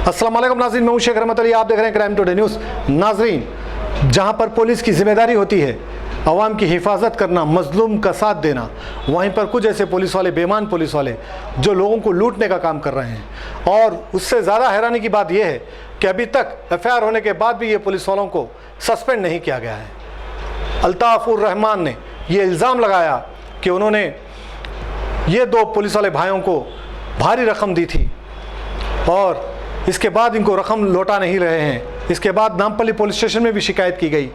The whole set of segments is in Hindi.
अस्सलाम वालेकुम नाज़रीन, मैं हूं शेख रहमत अली। आप देख रहे हैं क्राइम टुडे न्यूज़। नाज़रीन, जहां पर पुलिस की जिम्मेदारी होती है अवाम की हिफाजत करना, मजलूम का साथ देना, वहीं पर कुछ ऐसे पुलिस वाले, बेईमान पुलिस वाले जो लोगों को लूटने का काम कर रहे हैं। और उससे ज़्यादा हैरानी की बात यह है कि अभी तक FIR होने के बाद भी ये पुलिस वालों को सस्पेंड नहीं किया गया है। अल्ताफ़ उर रहमान ने ये इल्ज़ाम लगाया कि उन्होंने ये दो पुलिस वाले भाइयों को भारी रकम दी थी और इसके बाद इनको रकम लौटा नहीं रहे हैं। इसके बाद नामपल्ली पुलिस स्टेशन में भी शिकायत की गई,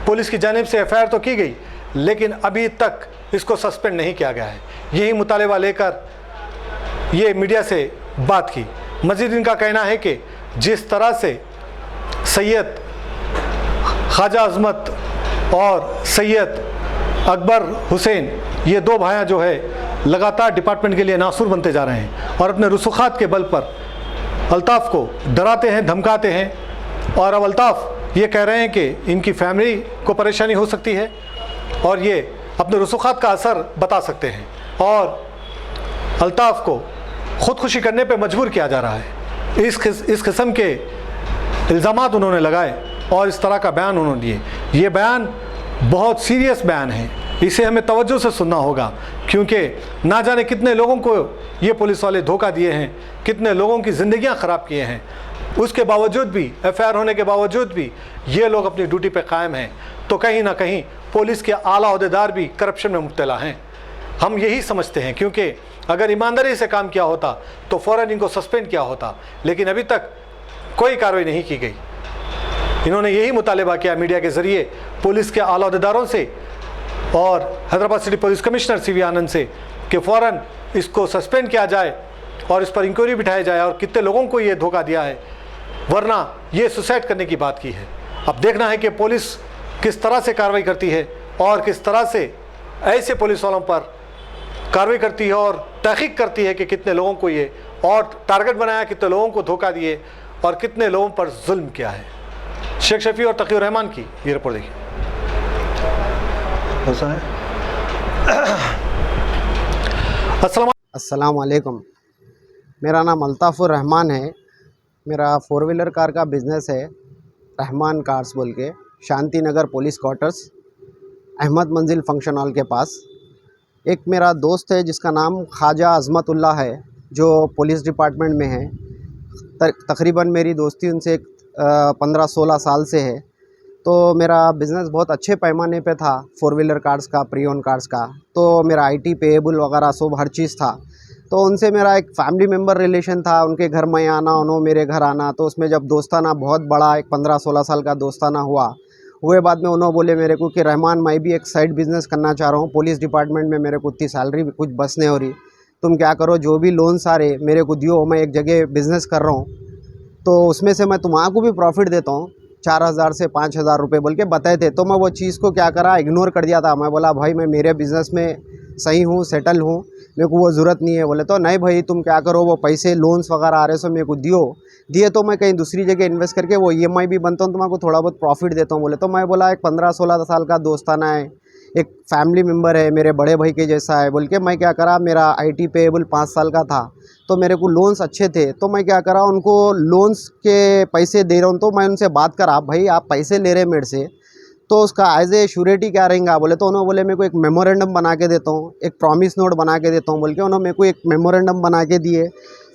पुलिस की जानिब से FIR तो की गई, लेकिन अभी तक इसको सस्पेंड नहीं किया गया है। यही मुतालिबा लेकर ये मीडिया से बात की। मज़ीद इनका कहना है कि जिस तरह से सैयद ख्वाजा अज़मत और सैयद अकबर हुसैन, ये दो भाइयाँ जो है लगातार डिपार्टमेंट के लिए नासूर बनते जा रहे हैं और अपने रसूखात के बल पर अल्ताफ़ को डराते हैं, धमकाते हैं। और अब अल्ताफ़ ये कह रहे हैं कि इनकी फैमिली को परेशानी हो सकती है और ये अपने रसूखात का असर बता सकते हैं और अल्ताफ़ को ख़ुदकुशी करने पे मजबूर किया जा रहा है। इस किस्म के इल्ज़ामात उन्होंने लगाए और इस तरह का बयान उन्होंने दिए। ये बयान बहुत सीरियस बयान है, इसे हमें तवज्जो से सुनना होगा, क्योंकि ना जाने कितने लोगों को ये पुलिस वाले धोखा दिए हैं, कितने लोगों की ज़िंदगियां ख़राब किए हैं। उसके बावजूद भी, FIR होने के बावजूद भी ये लोग अपनी ड्यूटी पे कायम हैं। तो कहीं ना कहीं पुलिस के आला ओहदेदार भी करप्शन में मुब्तला हैं। हम यही समझते हैं, क्योंकि अगर ईमानदारी से काम किया होता तो फ़ौरन इनको सस्पेंड किया होता, लेकिन अभी तक कोई कार्रवाई नहीं की गई। इन्होंने यही मुतालिबा किया मीडिया के ज़रिए पुलिस के आला ओहदेदारों से और Hyderabad city police commissioner CV आनंद से कि फ़ौरन इसको सस्पेंड किया जाए और इस पर इंक्वायरी बिठाई जाए और कितने लोगों को ये धोखा दिया है, वरना ये सुसाइड करने की बात की है। अब देखना है कि पुलिस किस तरह से कार्रवाई करती है और किस तरह से ऐसे पुलिस वालों पर कार्रवाई करती है और तहकीक करती है कि कितने लोगों को ये और टारगेट बनाया, कितने लोगों को धोखा दिए और कितने लोगों पर जुल्म किया है। शेख शफी और तकी रहमान की ये रिपोर्ट देखिए। अस्सलाम वालेकुम, मेरा नाम अल्ताफ़ उर रहमान है। मेरा 4 व्हीलर कार का बिज़नेस है, रहमान कार्स बोल के, शांति नगर पुलिस क्वार्टर्स, अहमद मंजिल फंक्शन हॉल के पास। एक मेरा दोस्त है जिसका नाम ख्वाजा अज़मतुल्ला है, जो पुलिस डिपार्टमेंट में है। तकरीबन मेरी दोस्ती उनसे 15-16 साल से है। तो मेरा बिज़नेस बहुत अच्छे पैमाने पे था, 4 व्हीलर कार्स का, प्री ओन कार्स का। तो मेरा IT पेएबल वगैरह सब हर चीज़ था। तो उनसे मेरा एक फैमिली मेम्बर रिलेशन था, उनके घर में आना, उन्होंने मेरे घर आना। तो उसमें जब दोस्ताना बहुत बड़ा, एक 15-16 साल का दोस्ताना हुए बाद में उन्होंने बोले मेरे को कि रहमान, मैं भी एक साइड बिज़नेस करना चाह रहा हूँ, पुलिस डिपार्टमेंट में मेरे को उतनी सैलरी कुछ बस नहीं हो रही, तुम क्या करो, जो भी लोन्स आ रहे मेरे को दियो, मैं एक जगह बिज़नेस कर रहा हूँ, तो उसमें से मैं तुम्हारा को भी प्रॉफिट देता हूँ, 4000 से 5000 रुपये बोल के बताए थे। तो मैं वो चीज़ को क्या करा, इग्नोर कर दिया था। मैं बोला भाई मैं मेरे बिज़नेस में सही हूँ, सेटल हूँ, मेरे को वो ज़रूरत नहीं है। बोले तो नहीं भाई, तुम क्या करो, वो पैसे लोन्स वगैरह आ रहे सो मेरे को दिए तो मैं कहीं दूसरी जगह इन्वेस्ट करके वो EMI भी बनता हूँ, तो मैं को थोड़ा बहुत प्रॉफिट देता हूँ। बोले तो मैं बोला एक 15-16 साल का दोस्ताना है, एक फैमिली मेम्बर है, मेरे बड़े भाई के जैसा है बोल के मैं क्या करा, मेरा IT पेएबल 5 साल का था, तो मेरे को लोन्स अच्छे थे। तो मैं क्या करा, उनको लोन्स के पैसे दे रहा हूँ। तो मैं उनसे बात करा, भाई आप पैसे ले रहे मेरे से, तो उसका एज ए श्योरिटी क्या रहेगा। बोले तो उन्होंने बोले मेरे को एक मेमोरेंडम बना के देता हूँ, एक प्रॉमिस नोट बना के देता हूँ बोल के उन्होंने मेरे को एक मेमोरेंडम बना के दिए,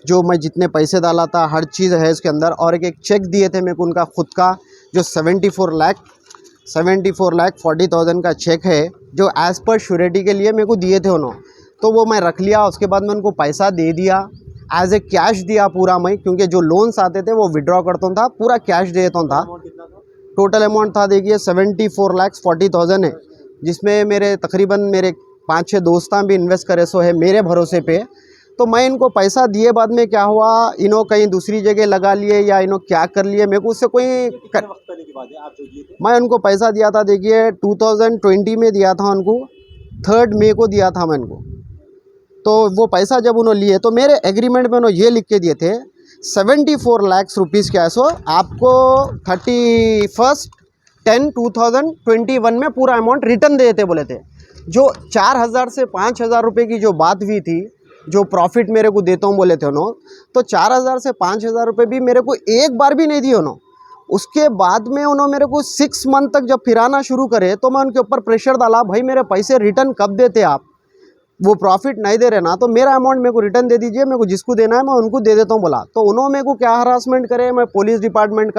जो मैं जितने पैसे डाला था हर चीज़ है उसके अंदर। और एक चेक दिए थे मेरे को उनका खुद का, जो 74,40,000 का चेक है, जो एज़ पर श्योरिटी के लिए मेरे को दिए थे उन्होंने। तो वो मैं रख लिया। उसके बाद मैं उनको पैसा दे दिया, एज ए कैश दिया पूरा मैं, क्योंकि जो लोन्स आते थे वो विड्रॉ करता था, पूरा कैश देता था। टोटल अमाउंट था देखिए 74,40,000 है, जिसमें मेरे तकरीबन मेरे 5-6 दोस्तां भी इन्वेस्ट करे सो है मेरे भरोसे पे। तो मैं इनको पैसा दिए बाद में क्या हुआ, इन्हों कहीं दूसरी जगह लगा लिए या इन्हों क्या कर लिए, मेरे को उससे कोई मैं उनको पैसा दिया था देखिए 2020 में दिया था उनको, 3 मई को दिया था मैं उनको। तो वो पैसा जब उन्होंने लिए तो मेरे एग्रीमेंट में उन्होंने ये लिख के दिए थे 74 लाख रुपीज़ क्या है सो आपको 31/10/2021 में पूरा अमाउंट रिटर्न दे देते बोले थे। जो 4000 से 5000 रुपये की जो बात हुई थी, जो प्रॉफिट मेरे को देता हूँ बोले थे उन्होंने, तो 4,000 से 5,000 रुपये भी मेरे को एक बार भी नहीं दिए उन्होंने। उसके बाद में उन्होंने मेरे को 6 मंथ तक जब फिराना शुरू करे तो मैं उनके ऊपर प्रेशर डाला, भाई मेरे पैसे रिटर्न कब देते आप, वो प्रॉफिट नहीं दे रहे ना तो मेरा अमाउंट मेरे को रिटर्न दे दीजिए, मेरे को जिसको देना है मैं उनको दे देता हूँ बोला। तो उन्होंने मेरे को क्या हरासमेंट करे, मैं पुलिस डिपार्टमेंट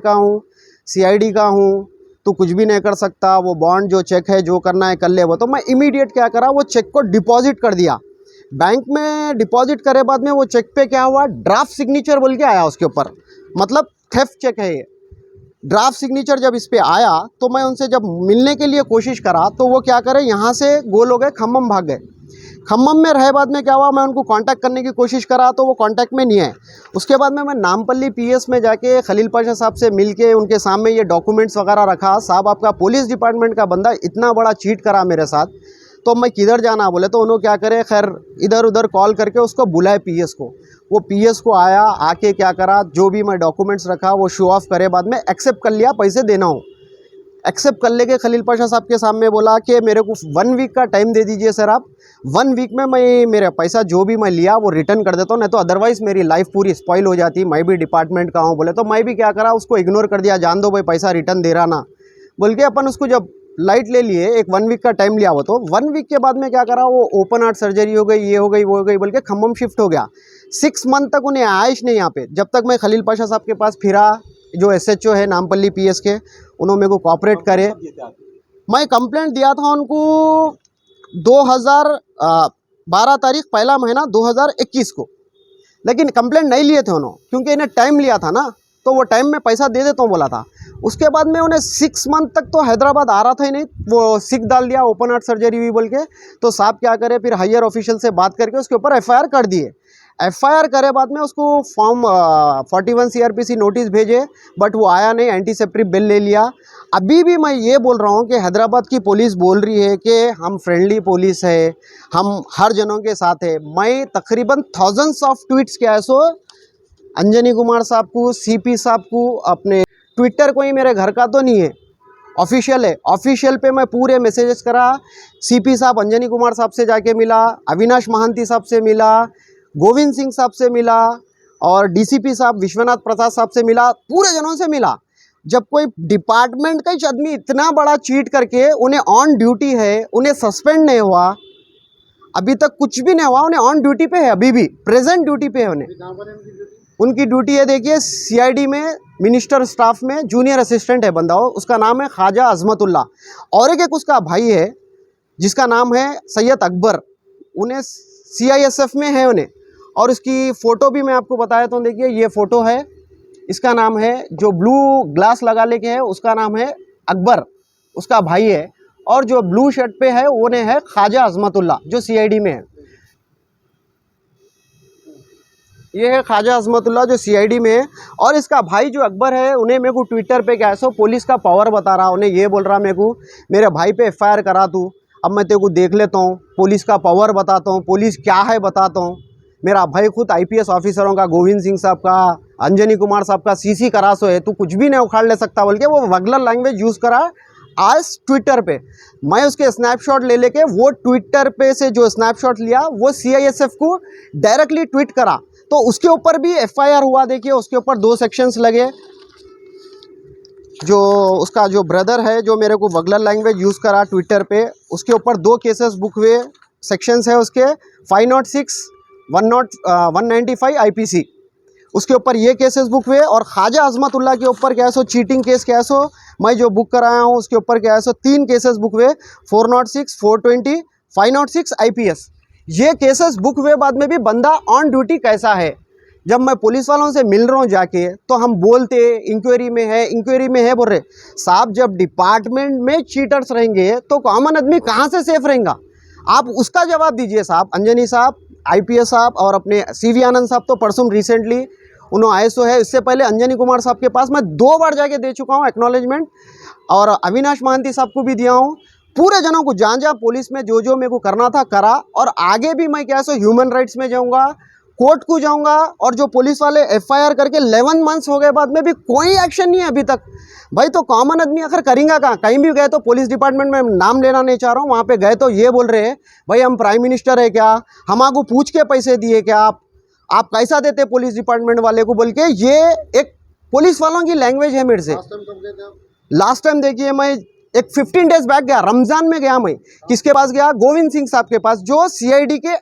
का हूँ, CID का हूँ, तो कुछ भी नहीं कर सकता, वो बॉन्ड जो चेक है जो करना है कर ले वो। तो मैं इमीडिएट क्या करा, वो चेक को डिपॉजिट कर दिया बैंक में। डिपॉजिट करे बाद में वो चेक पे क्या हुआ, ड्राफ्ट सिग्नेचर बोल के आया उसके ऊपर, मतलब थेफ्ट चेक है ये। ड्राफ्ट सिग्नेचर जब इस पे आया तो मैं उनसे जब मिलने के लिए कोशिश करा तो वो क्या करे, यहाँ से गोल हो गए, खम्मम भाग गए। खम्मम में रहे बाद में क्या हुआ, मैं उनको कांटेक्ट करने की कोशिश करा तो वो कांटेक्ट में नहीं है। उसके बाद में मैं नामपल्ली PS में जाके खलील पाशा साहब से मिल के उनके सामने ये डॉक्यूमेंट्स वगैरह रखा, साहब आपका पुलिस डिपार्टमेंट का बंदा इतना बड़ा चीट करा मेरे साथ, तो मैं किधर जाना बोले। तो उन्होंने क्या करे, खैर इधर उधर कॉल करके उसको बुलाए PS को। वो PS को आया, आके क्या करा, जो भी मैं डॉक्यूमेंट्स रखा वो शो ऑफ करे, बाद में एक्सेप्ट कर लिया, पैसे देना हो। एक्सेप्ट कर लेके खलील पाशा साहब के सामने बोला कि मेरे को 1 वीक का टाइम दे दीजिए सर, आप 1 वीक में मैं मेरा पैसा जो भी मैं लिया वो रिटर्न कर देता हूँ, नहीं तो अदरवाइज़ मेरी लाइफ पूरी स्पॉइल हो जाती, मैं भी डिपार्टमेंट का हूँ बोले। तो मैं भी क्या करा, उसको इग्नोर कर दिया, जान दो भाई पैसा रिटर्न दे रहा ना बोल के। अपन उसको जब लाइट ले लिए, एक 1 वीक का टाइम लिया, वो तो 1 वीक के बाद में क्या करा, वो ओपन हार्ट सर्जरी हो गई, ये हो गई वो हो गई बोल के खम्मम शिफ्ट हो गया। 6 मंथ तक उन्हें आयश नहीं यहाँ पे, जब तक मैं खलील पाशा साहब के पास फिरा, जो SHO है नामपल्ली PS के, उन्होंने मेरे को कोऑपरेट करे। मैं कंप्लेंट दिया था उनको 2012 तारीख 1 महीना 2021 को, लेकिन कंप्लेंट नहीं लिए थे उन्होंने, क्योंकि इन्हें टाइम लिया था ना, तो वो टाइम में पैसा दे देता हूँ बोला था। उसके बाद में उन्हें 6 मंथ तक तो हैदराबाद आ रहा था ही नहीं, वो सिक डाल दिया, ओपन हार्ट सर्जरी हुई बोल के। तो साहब क्या करे, फिर हायर ऑफिशियल से बात करके उसके ऊपर FIR कर दिए। FIR करे बाद में उसको फॉर्म 41 CRPC नोटिस भेजे, बट वो आया नहीं, एंटीसेप्टिव बिल ले लिया। अभी भी मैं ये बोल रहा हूँ कि हैदराबाद की पुलिस बोल रही है कि हम फ्रेंडली पुलिस है, हम हर जनों के साथ है। मैं तकरीबन थाउजेंड्स ऑफ ट्वीट्स किया है, सो अंजनी कुमार साहब को, CP साहब को, अपने ट्विटर कोई मेरे घर का तो नहीं है, ऑफिशियल है। ऑफिशियल पे मैं पूरे मैसेजेस करा, CP साहब अंजनी कुमार साहब से जाके मिला, अविनाश महांती साहब से मिला, गोविंद सिंह साहब से मिला, और DCP साहब विश्वनाथ प्रसाद साहब से मिला, पूरे जनों से मिला। जब कोई डिपार्टमेंट का ही आदमी इतना बड़ा चीट करके उन्हें ऑन ड्यूटी है, उन्हें सस्पेंड नहीं हुआ, अभी तक कुछ भी नहीं हुआ, उन्हें ऑन ड्यूटी पे है, अभी भी प्रेजेंट ड्यूटी पे है उन्हें। उनकी ड्यूटी है, देखिए CID में मिनिस्टर स्टाफ में जूनियर असिस्टेंट है बंदा, हो उसका नाम है ख्वाजा अजमतुल्ला, और एक उसका भाई है जिसका नाम है सैयद अकबर, उन्हें CISF में है उन्हें। और उसकी फ़ोटो भी मैं आपको बताया, तो देखिए ये फ़ोटो है, इसका नाम है, जो ब्लू ग्लास लगा लेके है उसका नाम है अकबर, उसका भाई है। और जो ब्लू शर्ट पे है उन्हें है ख्वाजा अजमतुल्ला, जो CID में है। ये है ख्वाजा अजमतुल्ला जो CID में है। और इसका भाई जो अकबर है, उन्हें मेरे को ट्विटर पे क्या है सो पुलिस का पावर बता रहा, उन्हें ये बोल रहा मेरे को, मेरे भाई पे FIR करा तू, अब मैं तेरे को देख लेता हूँ, पुलिस का पावर बताता हूँ, पुलिस क्या है बताता हूँ। मेरा भाई खुद IPS ऑफिसरों का, गोविंद सिंह साहब का, अंजनी कुमार साहब का CC करा सो है, तू कुछ भी नहीं उखाड़ ले सकता बोल के वो वगलर लैंग्वेज यूज़ करा आज ट्विटर पे। मैं उसके स्नैपशॉट ले लेके वो ट्विटर पे से जो स्नैपशॉट लिया वो CISF को डायरेक्टली ट्वीट करा, तो उसके ऊपर भी FIR हुआ। देखिए उसके ऊपर 2 सेक्शंस लगे, जो उसका जो ब्रदर है जो मेरे को वगलर लैंग्वेज यूज़ करा ट्विटर पे, उसके ऊपर 2 केसेस बुक हुए, सेक्शंस है उसके 506, 195 IPC, उसके ऊपर ये केसेस बुक हुए। और ख्वाजा अजमतुल्ला के ऊपर क्या है सो चीटिंग केस क्या है सो मैं जो बुक कराया हूँ उसके ऊपर क्या है सो 3 केसेस बुक हुए, 406, 420, 506 IPS। ये केसेस बुक हुए बाद में भी बंदा ऑन ड्यूटी कैसा है। जब मैं पुलिस वालों से मिल रहा हूँ जाके तो हम बोलते इंक्वायरी में है बोल रहे साहब, जब डिपार्टमेंट में चीटर्स रहेंगे तो कॉमन आदमी कहाँ से सेफ रहेगा, आप उसका जवाब दीजिए साहब। अंजनी साहब, IPS साहब और अपने CV आनंद साहब तो परसों रिसेंटली उन्होंने ISO है, इससे पहले अंजनी कुमार साहब के पास मैं 2 बार जाके दे चुका हूँ एक्नॉलेजमेंट, और अविनाश महांती साहब को भी दिया हूँ। पूरे जनों को जहाँ पुलिस में जो मेरे को करना था करा, और आगे भी मैं क्या सो ह्यूमन राइट्स में जाऊँगा, कोर्ट को जाऊंगा और जो पुलिस वाले एफआईआर करके 11 मंथ्स हो गए बाद में भी कोई एक्शन नहीं है अभी तक। भाई तो कॉमन आदमी आखिर करेंगे कहाँ? कहीं भी गए तो पुलिस डिपार्टमेंट में नाम लेना नहीं चाह रहा हूँ, वहाँ पे गए तो ये बोल रहे हैं भाई हम प्राइम मिनिस्टर है क्या, हम आपको पूछ के पैसे दिए क्या, आप कैसा देते पुलिस डिपार्टमेंट वाले को बोल के। ये एक पुलिस वालों की लैंग्वेज है मेरे से। लास्ट टाइम देखिए मैं एक 15 डेज बैक गया, रमजान में गया मैं। किसके पास गया? गोविंद सिंह साहब के पास, जो सीआईडी के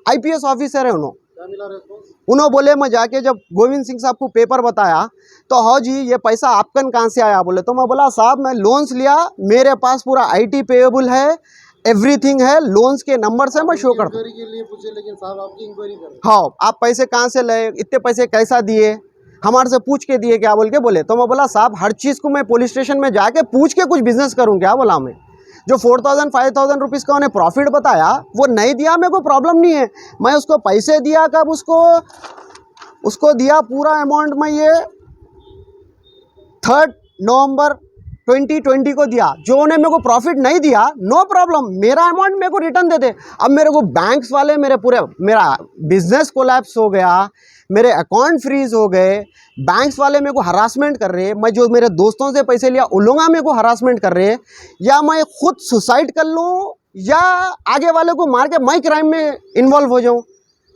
आईपीएस ऑफिसर है। उन्होंने बोले, मैं जाके जब गोविंद सिंह साहब को पेपर बताया तो हाँ जी ये पैसा आपकन कहाँ से आया बोले। तो मैं बोला साहब मैं लोन्स लिया, मेरे पास पूरा आईटी पेएबल है, एवरीथिंग है, लोन्स के नंबर से मैं शो करता हूँ। लेकिन साहब आपकी इंक्वायरी कर, हाँ आप पैसे कहाँ से लाए, इतने पैसे कैसा दिए, हमारे से पूछ के दिए क्या बोल के बोले। तो मैं बोला साहब हर चीज़ को मैं पुलिस स्टेशन में जाके पूछ के कुछ बिजनेस करूँ क्या बोला मैं। जो 4,000-5,000 रुपीज़ का उन्हें प्रॉफिट बताया वो नहीं दिया, मेरे को प्रॉब्लम नहीं है, मैं उसको पैसे दिया कब, उसको दिया पूरा अमाउंट मैं ये 3 नवंबर 2020 को दिया। जो उन्हें मेरे को प्रॉफिट नहीं दिया नो प्रॉब्लम, मेरा अमाउंट मेरे को रिटर्न दे दे। अब मेरे को बैंक्स वाले मेरा बिजनेस कोलैप्स हो गया, मेरे अकाउंट फ्रीज हो गए, बैंक्स वाले मेरे को हरासमेंट कर रहे, मैं जो मेरे दोस्तों से पैसे लिया उन लोग मेरे को हरासमेंट कर रहे, या मैं खुद सुसाइड कर लूँ या आगे वाले को मार के मैं क्राइम में इन्वॉल्व हो जाऊँ।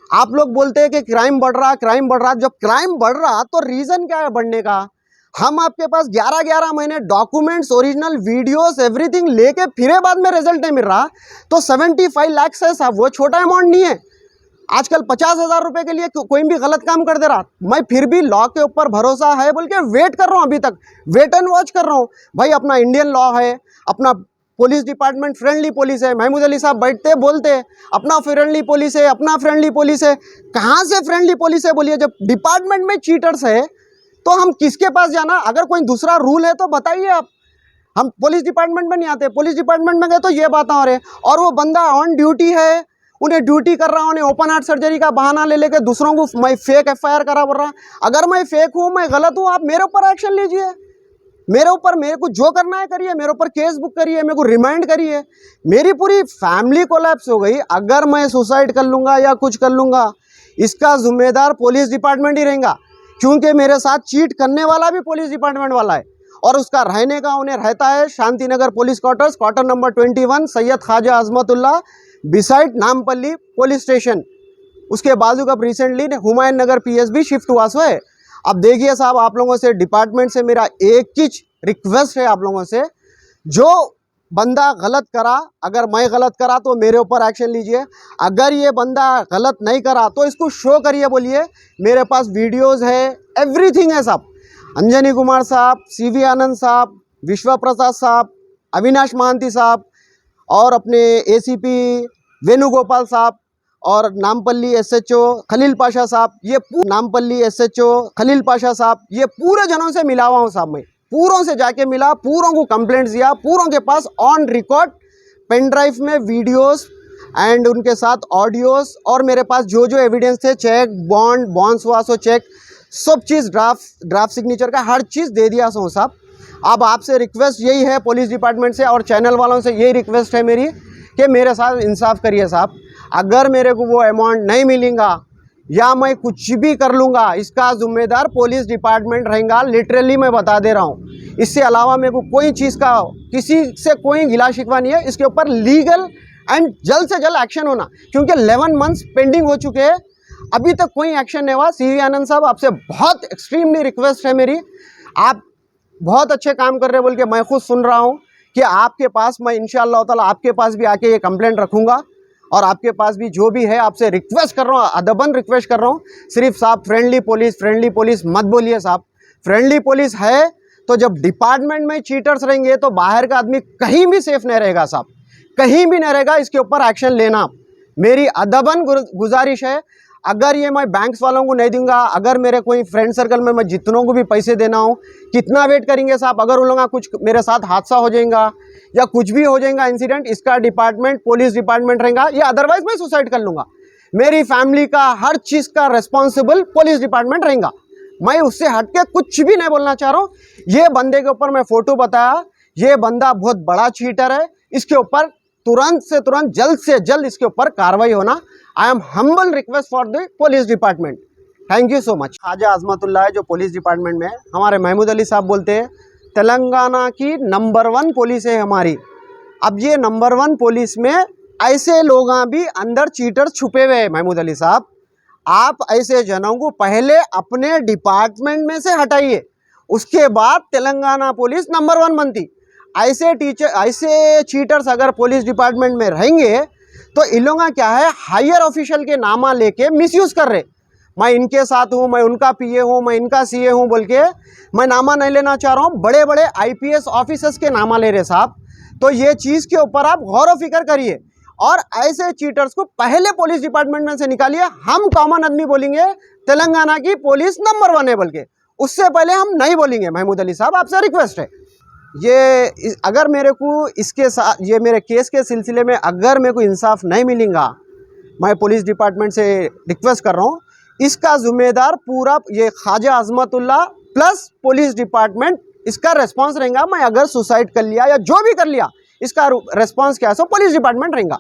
आप लोग बोलते हैं कि क्राइम बढ़ रहा। जब क्राइम बढ़ रहा तो रीज़न क्या है बढ़ने का? हम आपके पास 11 महीने डॉक्यूमेंट्स, ओरिजिनल वीडियोस, एवरीथिंग लेके फिर बाद में रिजल्ट नहीं मिल रहा तो 75 लाख है साहब, वो छोटा अमाउंट नहीं है। आजकल 50,000 रुपये के लिए कोई भी गलत काम कर दे रहा, मैं फिर भी लॉ के ऊपर भरोसा है बोल के वेट कर रहा हूँ, अभी तक वेट एंड वॉच कर रहा हूँ। भाई अपना इंडियन लॉ है, अपना पुलिस डिपार्टमेंट फ्रेंडली पुलिस है। महमूद अली साहब बैठते बोलते अपना फ्रेंडली पुलिस है, अपना फ्रेंडली पुलिस है। कहाँ से फ्रेंडली पुलिस है बोलिए? जब डिपार्टमेंट में चीटर्स है तो हम किसके पास जाना? अगर कोई दूसरा रूल है तो बताइए आप। हम पुलिस डिपार्टमेंट में नहीं आते, पुलिस डिपार्टमेंट में गए तो ये बातें हो रहे, और वो बंदा ऑन ड्यूटी है, उन्हें ड्यूटी कर रहा, उन्हें ओपन हार्ट सर्जरी का बहाना ले लेके दूसरों को मैं फेक एफआईआर करा बोल रहा। अगर मैं फेक हूँ, मैं गलत हूँ, आप मेरे ऊपर एक्शन लीजिए, मेरे को जो करना है करिए, मेरे ऊपर केस बुक करिए, मेरे को रिमाइंड करिए। मेरी पूरी फैमिली कोलैप्स हो गई। अगर मैं सुसाइड कर लूँगा या कुछ कर लूँगा, इसका जिम्मेदार पुलिस डिपार्टमेंट ही रहेगा, क्योंकि मेरे साथ चीट करने वाला भी पुलिस डिपार्टमेंट वाला है। और उसका रहने का उन्हें रहता है Shanti Nagar police quarters, quarter number 21, Syed Khwaja Azmatullah, beside Nampally police station. उसके बाजू का recently Humayun Nagar PSB shift हुआ सो है। अब देखिए साहब, आप लोगों से डिपार्टमेंट से मेरा एक ही रिक्वेस्ट है आप लोगों से, जो बंदा गलत करा, अगर मैं गलत करा तो मेरे ऊपर एक्शन लीजिए। अगर ये बंदा गलत नहीं करा तो इसको शो करिए, बोलिए मेरे पास वीडियोस है, एवरीथिंग है साहब। अंजनी कुमार साहब, सीवी आनंद साहब, विश्व प्रसाद साहब, अविनाश महांती साहब, और अपने एसीपी वेणुगोपाल साहब, और नामपल्ली एसएचओ खलील पाशा साहब, नामपल्ली एसएचओ खलील पाशा साहब, ये पूरे जनों से मिला हुआ हूँ साहब। मैं पूरों से जाके मिला, पूरों को कंप्लेंट्स दिया, पूरों के पास ऑन रिकॉर्ड पेन ड्राइव में वीडियोस एंड उनके साथ ऑडियोस, और मेरे पास जो जो एविडेंस थे, चेक, बॉन्ड्स हुआ सो चेक, सब चीज़ ड्राफ्ट सिग्नेचर का हर चीज़ दे दिया सो साहब। अब आपसे रिक्वेस्ट यही है पुलिस डिपार्टमेंट से और चैनल वालों से, यही रिक्वेस्ट है मेरी कि मेरे साथ इंसाफ करिए साहब। अगर मेरे को वो अमाउंट नहीं मिलेगा या मैं कुछ भी कर लूँगा, इसका जिम्मेदार पुलिस डिपार्टमेंट रहेगा, लिटरली मैं बता दे रहा हूँ। इससे अलावा मेरे को कोई चीज़ का, किसी से कोई गिला शिकवा नहीं है। इसके ऊपर लीगल एंड जल्द से जल्द एक्शन होना, क्योंकि 11 मंथ्स पेंडिंग हो चुके हैं, अभी तक कोई एक्शन नहीं हुआ। सीवी आनंद साहब, आपसे बहुत एक्सट्रीमली रिक्वेस्ट है मेरी, आप बहुत अच्छे काम कर रहे हैं बोल के मैं खुद सुन रहा हूँ कि आपके पास मैं इंशाअल्लाह ताला आपके पास भी आके ये कंप्लेंट रखूँगा, और आपके पास भी जो भी है आपसे रिक्वेस्ट कर रहा हूँ, अदबन रिक्वेस्ट कर रहा हूँ। सिर्फ साहब फ्रेंडली पुलिस मत बोलिए साहब। फ्रेंडली पुलिस है तो जब डिपार्टमेंट में चीटर्स रहेंगे तो बाहर का आदमी कहीं भी सेफ नहीं रहेगा साहब, कहीं भी नहीं रहेगा। इसके ऊपर एक्शन लेना मेरी अदबन गुजारिश है। अगर ये मैं बैंक्स वालों को नहीं दूंगा, अगर मेरे कोई फ्रेंड सर्कल में मैं जितनों को भी पैसे देना हो, कितना वेट करेंगे साहब? अगर उन लोगों का कुछ मेरे साथ हादसा हो जाएगा या कुछ भी हो जाएगा इंसिडेंट, इसका डिपार्टमेंट पुलिस डिपार्टमेंट रहेगा, या अदरवाइज मैं सुसाइड कर लूँगा। मेरी फैमिली का हर चीज़ का रिस्पॉन्सिबल पुलिस डिपार्टमेंट रहेगा। मैं उससे हट के कुछ भी नहीं बोलना चाह रहा हूँ। ये बंदे के ऊपर मैं फ़ोटो बताया, ये बंदा बहुत बड़ा चीटर है, इसके ऊपर तुरंत से तुरंत, जल्द से जल्द इसके ऊपर कार्रवाई होना I am humble request for the police department. Thank you so much. Khwaja Azmatullah है जो पुलिस डिपार्टमेंट में, हमारे महमूद अली साहब बोलते हैं तेलंगाना की नंबर 1 पुलिस है हमारी। अब ये नंबर 1 पुलिस में ऐसे लोग भी अंदर चीटर छुपे हुए हैं। महमूद अली साहब, आप ऐसे जनों को पहले अपने डिपार्टमेंट में से हटाइए, उसके बाद तेलंगाना पुलिस नंबर 1 बनती। ऐसे चीटर्स अगर पुलिस डिपार्टमेंट में रहेंगे तो इन लोगों का क्या है, हायर ऑफिशियल के नामा लेके मिसयूज कर रहे। मैं इनके साथ हूँ, मैं उनका पीए हूँ, मैं इनका सीए हूँ बोल के, मैं नामा नहीं लेना चाह रहा हूँ, बड़े बड़े आईपीएस ऑफिसर्स के नामा ले रहे साहब। तो ये चीज़ के ऊपर आप गौर व फिक्र करिए और ऐसे चीटर्स को पहले पुलिस डिपार्टमेंट में से निकालिए। हम कॉमन आदमी बोलेंगे तेलंगाना की पुलिस नंबर 1 है बोल के, उससे पहले हम नहीं बोलेंगे। महमूद अली साहब, आपसे रिक्वेस्ट है, ये अगर मेरे को इसके साथ, ये मेरे केस के सिलसिले में अगर मेरे को इंसाफ नहीं मिलेगा, मैं पुलिस डिपार्टमेंट से रिक्वेस्ट कर रहा हूँ, इसका जिम्मेदार पूरा ये Khwaja Azmatullah plus police department, इसका रेस्पॉन्स रहेगा। मैं अगर सुसाइड कर लिया या जो भी कर लिया, इसका रेस्पॉन्स क्या है सो पुलिस डिपार्टमेंट रहेगा।